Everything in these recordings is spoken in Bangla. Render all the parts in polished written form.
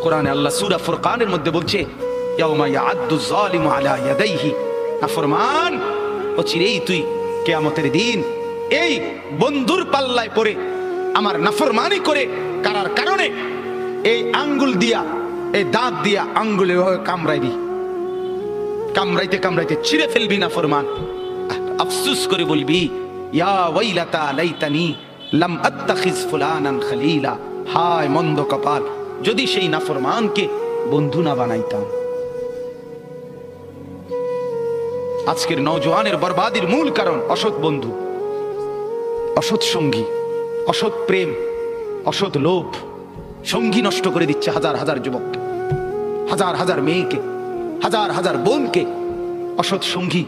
কোরআনে আল্লাহ সূরা ফুরকানের মধ্যে বলছে, ইয়াউমা ইয়াআদ্দু যালিমু আলা ইয়াদাইহি, নাফরমান অচিরেই তুই কিয়ামতের দিন এই বন্ধুর পাল্লায় পড়ে আমার নাফরমানি করে কারার কারণে এই আঙ্গুল দিয়া, এই দাঁত দিয়া আঙ্গুলে কামড়াইবি, কামড়াইতে কামড়াইতে ছিঁড়ে ফেলবি নাফরমান। আফসোস করে বলবি, ইয়া ওয়াইলাতা লাইতানি লাম আত্তাখিজ ফুলানান খলিলা, হায় মন্দ কপাল, যদি সেই নাফরমানকে বন্ধু না বানাইতাম। আজকের নওজোয়ানের বরবাদির মূল কারণ অসৎ বন্ধু, অসৎ সঙ্গী, অসৎ প্রেম, অসৎ লোভ। সঙ্গী নষ্ট করে দিচ্ছে হাজার হাজার যুবককে, হাজার হাজার মেয়েকে, হাজার হাজার বোনকে। অসৎ সঙ্গী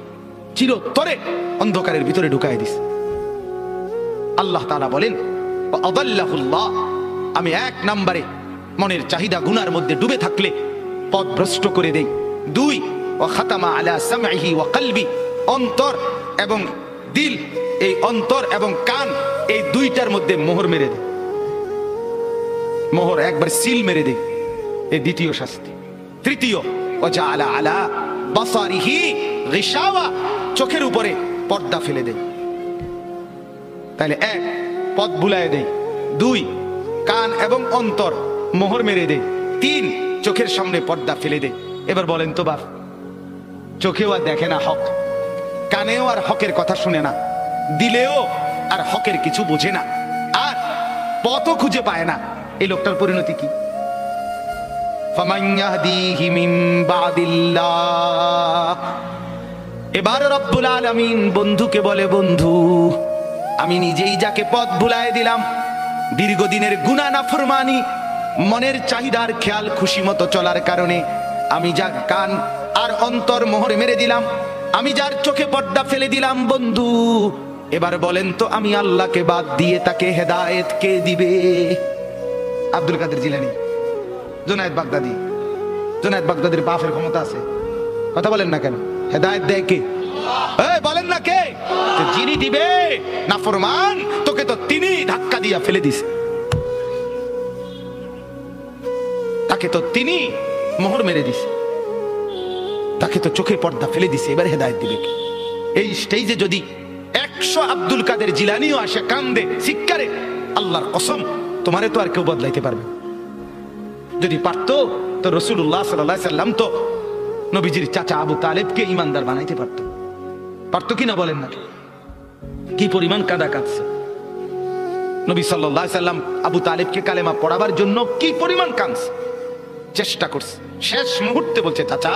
চিরতরে অন্ধকারের ভিতরে ঢুকায় দিস। আল্লাহ তাআলা বলেন, আদাল্লাহুল্লাহ, আমি এক নম্বরে মনের চাহিদা গুনার মধ্যে ডুবে থাকলে পথভ্রষ্ট করে দেই। দুই, ওয়া খাতামা আলা সামঈহি ওয়া কলবি, অন্তর এবং দিল, এই অন্তর এবং কান, এই দুইটার মধ্যে মোহর মেরে দেয়, মোহর একবার সিল মেরে দেয়, এই দ্বিতীয় শাস্তি। তৃতীয়, ওয়া জাআলা আলা বাসারিহি গিশাওয়া, চোখের উপরে পর্দা ফেলে দেয়। তাহলে এক, পথ ভুলায় দেয়। দুই, কান এবং অন্তর মোহর মেরে দেয়। তিন, চোখের সামনে পর্দা ফেলে দেয়। এবার বলেন তো বাপ, চোখেও আর দেখে না হক, কানেও আর হকের কথা শুনে না, দিলেও আর হকের কিছু বোঝে না, আর পথও খুঁজে পায় না, এই লোকটার পরিণতি কি? ফামান ইয়াহদিহি মিন বাদিল্লাহ। এবার রব্বুল আলামিন বন্ধুকে বলে, বন্ধু আমি নিজেই যাকে পথ ভুলায় দিলাম, দীর্ঘদিনের গুনাহ নাফরমানি, মনের চাহিদার খেয়াল খুশি মতো চলার কারণে আমি যা কান আর অন্তর মোহর মেরে দিলাম, আমি যার চোখে পর্দা ফেলে দিলাম, বন্ধু এবার বলেন তো আমি আল্লাহকে বাদ দিয়ে তাকে হেদায়েত কে দিবে? আব্দুল কাদের জিলানী, জুনায়েদ বাগদাদি। জুনায়েদ বাগদাদির বাপের ক্ষমতা আছে? কথা বলেন না কেন? হেদায়েত দেয় কে? বলেন না কে? যিনি দিবে নাফরমান, তোকে তো তিনি ধাক্কা দিয়া ফেলে দিছে, তাকে তো তিনি মোহর মেরে দিছে, তাকে তো চোখে পর্দা ফেলে দিছে, এবার হেদায়েত দিবে কে? এই স্টেজে যদি 100 আব্দুল কাদের জিলানীও আসে কান্দে চিৎকারে, আল্লাহর কসম তোমারে তো আর কেউ বদলাইতে পারবে। যদি পারতো তো রাসূলুল্লাহ সাল্লাল্লাহু আলাইহি সাল্লাম তো নবীজির চাচা আবু তালেবকে ঈমানদার বানাইতে পারতো। পারতো কিনা বলেন না? কি পরিমাণ কাদা কাঁদছে নবী সাল্লাল্লাহু আলাইহি সাল্লাম আবু তালেবকে কালেমা পড়াবার জন্য, কি পরিমাণ কাঁদছে, চেষ্টা করছে। শেষ মুহূর্তে বলছে, চাচা